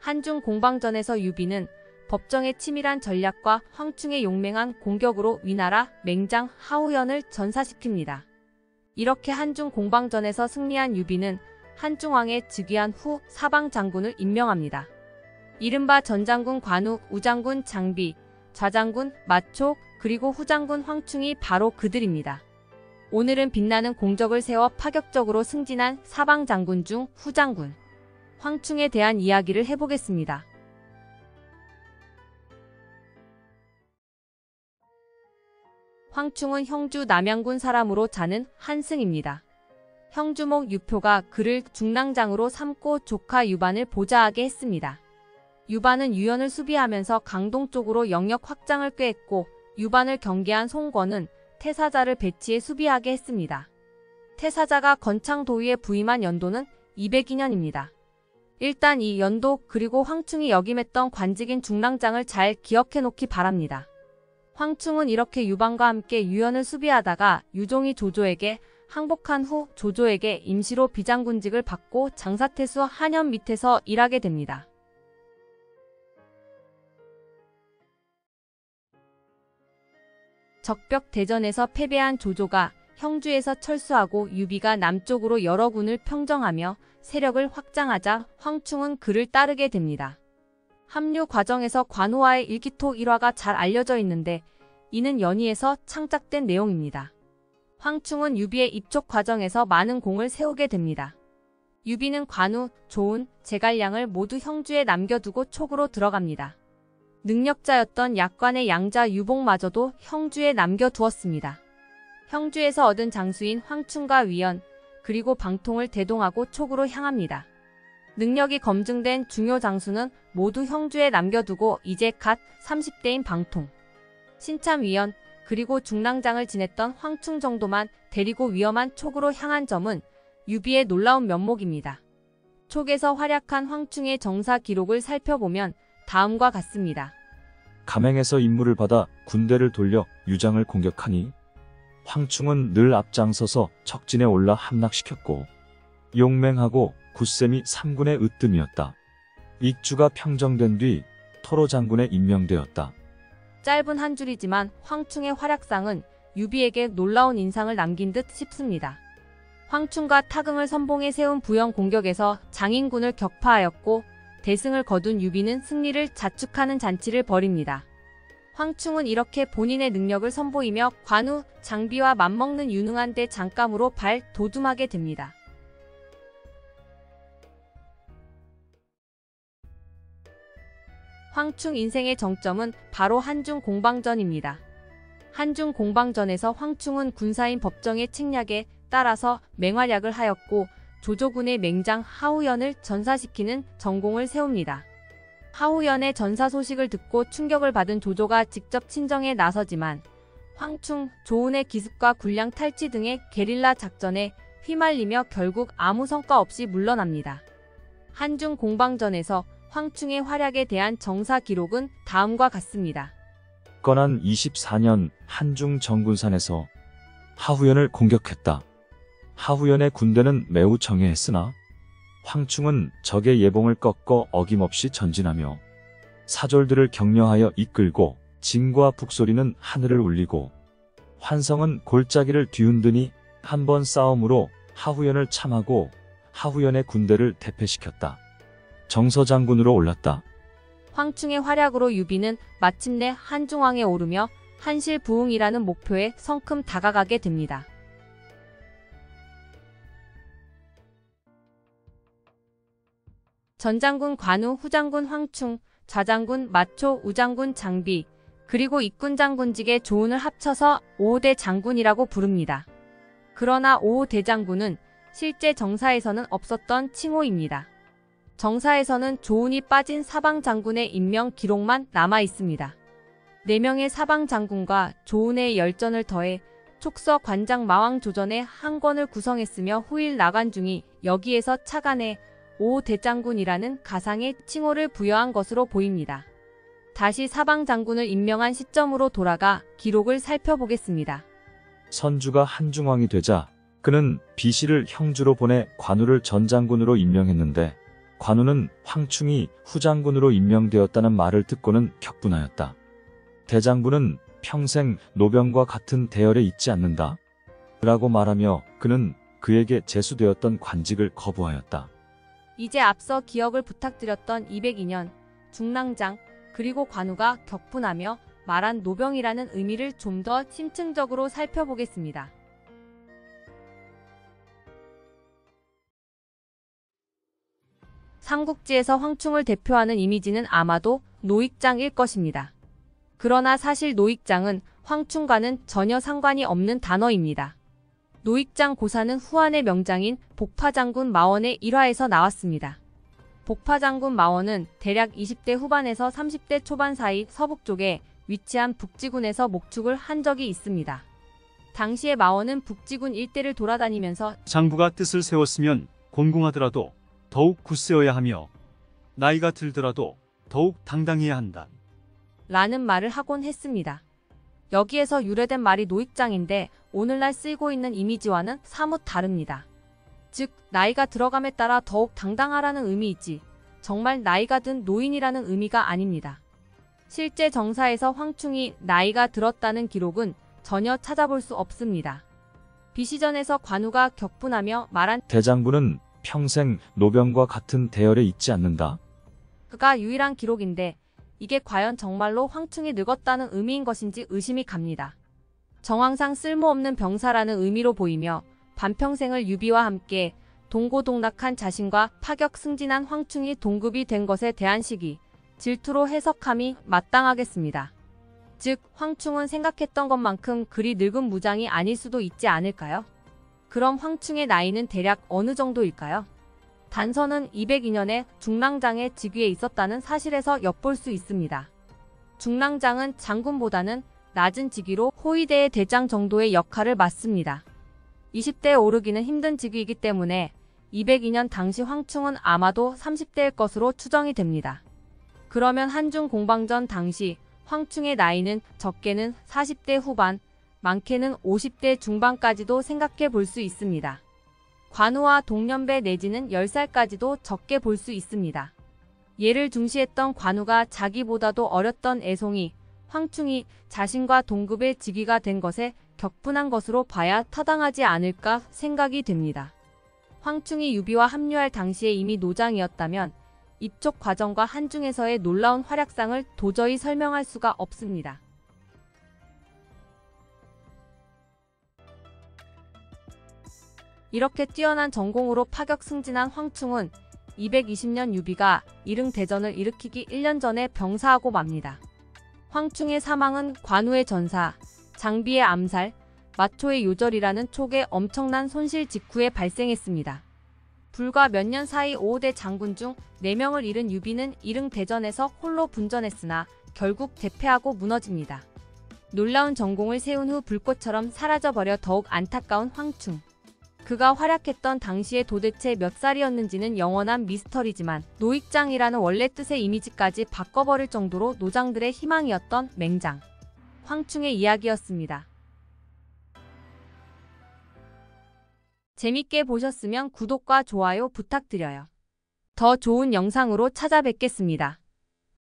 한중 공방전에서 유비는 법정의 치밀한 전략과 황충의 용맹한 공격으로 위나라 맹장 하우연을 전사시킵니다. 이렇게 한중 공방전에서 승리한 유비는 한중왕에 즉위한 후 사방 장군을 임명합니다. 이른바 전장군 관우, 우장군 장비, 좌장군 마초, 그리고 후장군 황충이 바로 그들입니다. 오늘은 빛나는 공적을 세워 파격적으로 승진한 사방 장군 중 후장군 황충에 대한 이야기를 해보겠습니다. 황충은 형주 남양군 사람으로 자는 한승입니다. 형주목 유표가 그를 중랑장으로 삼고 조카 유반을 보좌하게 했습니다. 유반은 유연을 수비하면서 강동 쪽으로 영역 확장을 꾀했고, 유반을 경계한 송권은 태사자를 배치해 수비하게 했습니다. 태사자가 건창도위에 부임한 연도는 202년입니다. 일단 이 연도 그리고 황충이 역임했던 관직인 중랑장을 잘 기억해놓기 바랍니다. 황충은 이렇게 유반과 함께 유연을 수비하다가 유종이 조조에게 항복한 후 조조에게 임시로 비장군직을 받고 장사태수 한현 밑에서 일하게 됩니다. 적벽 대전에서 패배한 조조가 형주에서 철수하고 유비가 남쪽으로 여러 군을 평정하며 세력을 확장하자 황충은 그를 따르게 됩니다. 합류 과정에서 관우와의 일기토 일화가 잘 알려져 있는데 이는 연희에서 창작된 내용입니다. 황충은 유비의 입촉 과정에서 많은 공을 세우게 됩니다. 유비는 관우, 조운, 제갈량을 모두 형주에 남겨두고 촉으로 들어갑니다. 능력자였던 약관의 양자 유복마저도 형주에 남겨두었습니다. 형주에서 얻은 장수인 황충과 위연, 그리고 방통을 대동하고 촉으로 향합니다. 능력이 검증된 중요 장수는 모두 형주에 남겨두고 이제 갓 30대인 방통, 신참 위연, 그리고 중랑장을 지냈던 황충 정도만 데리고 위험한 촉으로 향한 점은 유비의 놀라운 면목입니다. 촉에서 활약한 황충의 정사 기록을 살펴보면 다음과 같습니다. 감행에서 임무를 받아 군대를 돌려 유장을 공격하니 황충은 늘 앞장서서 척진에 올라 함락시켰고, 용맹하고 굳셈이 3군의 으뜸이었다. 익주가 평정된 뒤 토로 장군에 임명되었다. 짧은 한 줄이지만 황충의 활약상은 유비에게 놀라운 인상을 남긴 듯 싶습니다. 황충과 타긍을 선봉에 세운 부영 공격에서 장인군을 격파하였고, 대승을 거둔 유비는 승리를 자축하는 잔치를 벌입니다. 황충은 이렇게 본인의 능력을 선보이며 관우, 장비와 맞먹는 유능한 대 장감으로 발돋움하게 됩니다. 황충 인생의 정점은 바로 한중 공방전입니다. 한중 공방전에서 황충은 군사인 법정의 책략에 따라서 맹활약을 하였고, 조조군의 맹장 하우연을 전사시키는 전공을 세웁니다. 하우연의 전사 소식을 듣고 충격을 받은 조조가 직접 친정에 나서지만 황충, 조운의 기습과 군량 탈취 등의 게릴라 작전에 휘말리며 결국 아무 성과 없이 물러납니다. 한중 공방전에서 황충의 활약에 대한 정사 기록은 다음과 같습니다. 건한 24년 한중 정군산에서 하우연을 공격했다. 하우연의 군대는 매우 정예했으나 황충은 적의 예봉을 꺾어 어김없이 전진하며 사졸들을 격려하여 이끌고, 진과 북소리는 하늘을 울리고 환성은 골짜기를 뒤흔드니 한 번 싸움으로 하우연을 참하고 하우연의 군대를 대패시켰다. 정서장군으로 올랐다. 황충의 활약으로 유비는 마침내 한중왕에 오르며 한실부흥이라는 목표에 성큼 다가가게 됩니다. 전장군 관우, 후장군 황충, 좌장군 마초, 우장군 장비, 그리고 입군장군직의 조운을 합쳐서 5대 장군이라고 부릅니다. 그러나 5대장군은 실제 정사에서는 없었던 칭호입니다. 정사에서는 조운이 빠진 사방장군의 임명 기록만 남아 있습니다. 4명의 사방장군과 조운의 열전을 더해 촉서 관장 마왕 조전의 한 권을 구성했으며 후일 나관중이 여기에서 차관해 5대장군이라는 가상의 칭호를 부여한 것으로 보입니다. 다시 사방장군을 임명한 시점으로 돌아가 기록을 살펴보겠습니다. 선주가 한중왕이 되자 그는 비실을 형주로 보내 관우를 전장군으로 임명했는데, 관우는 황충이 후장군으로 임명되었다는 말을 듣고는 격분하였다. 대장부는 평생 노병과 같은 대열에 있지 않는다. 라고 말하며 그는 그에게 제수되었던 관직을 거부하였다. 이제 앞서 기억을 부탁드렸던 202년 중랑장 그리고 관우가 격분하며 말한 노병이라는 의미를 좀 더 심층적으로 살펴보겠습니다. 삼국지에서 황충을 대표하는 이미지는 아마도 노익장일 것입니다. 그러나 사실 노익장은 황충과는 전혀 상관이 없는 단어입니다. 노익장 고사는 후한의 명장인 복파장군 마원의 일화에서 나왔습니다. 복파장군 마원은 대략 20대 후반에서 30대 초반 사이 서북쪽에 위치한 북지군에서 목축을 한 적이 있습니다. 당시에 마원은 북지군 일대를 돌아다니면서 장부가 뜻을 세웠으면 곤궁하더라도 더욱 굳세어야 하며 나이가 들더라도 더욱 당당해야 한다. 라는 말을 하곤 했습니다. 여기에서 유래된 말이 노익장인데 오늘날 쓰이고 있는 이미지와는 사뭇 다릅니다. 즉 나이가 들어감에 따라 더욱 당당하라는 의미이지 정말 나이가 든 노인이라는 의미가 아닙니다. 실제 정사에서 황충이 나이가 들었다는 기록은 전혀 찾아볼 수 없습니다. 비시전에서 관우가 격분하며 말한 대장부는 평생 노병과 같은 대열에 있지 않는다. 그가 유일한 기록인데 이게 과연 정말로 황충이 늙었다는 의미인 것인지 의심이 갑니다. 정황상 쓸모없는 병사라는 의미로 보이며 반평생을 유비와 함께 동고동락한 자신과 파격 승진한 황충이 동급이 된 것에 대한 시기, 질투로 해석함이 마땅하겠습니다. 즉 황충은 생각했던 것만큼 그리 늙은 무장이 아닐 수도 있지 않을까요? 그럼 황충의 나이는 대략 어느 정도일까요? 단서는 202년에 중랑장의 직위에 있었다는 사실에서 엿볼 수 있습니다. 중랑장은 장군보다는 낮은 직위로 호위대의 대장 정도의 역할을 맡습니다. 20대에 오르기는 힘든 직위이기 때문에 202년 당시 황충은 아마도 30대일 것으로 추정이 됩니다. 그러면 한중 공방전 당시 황충의 나이는 적게는 40대 후반, 많게는 50대 중반까지도 생각해 볼 수 있습니다. 관우와 동년배 내지는 10살까지도 적게 볼 수 있습니다. 예를 중시했던 관우가 자기보다도 어렸던 애송이, 황충이 자신과 동급의 직위가 된 것에 격분한 것으로 봐야 타당하지 않을까 생각이 됩니다. 황충이 유비와 합류할 당시에 이미 노장이었다면 입촉 과정과 한중에서의 놀라운 활약상을 도저히 설명할 수가 없습니다. 이렇게 뛰어난 전공으로 파격 승진한 황충은 220년 유비가 이릉대전을 일으키기 1년 전에 병사하고 맙니다. 황충의 사망은 관우의 전사, 장비의 암살, 마초의 요절이라는 촉에 엄청난 손실 직후에 발생했습니다. 불과 몇 년 사이 5대 장군 중 4명을 잃은 유비는 이릉대전에서 홀로 분전했으나 결국 대패하고 무너집니다. 놀라운 전공을 세운 후 불꽃처럼 사라져버려 더욱 안타까운 황충. 그가 활약했던 당시에 도대체 몇 살이었는지는 영원한 미스터리지만 노익장이라는 원래 뜻의 이미지까지 바꿔버릴 정도로 노장들의 희망이었던 맹장. 황충의 이야기였습니다. 재밌게 보셨으면 구독과 좋아요 부탁드려요. 더 좋은 영상으로 찾아뵙겠습니다.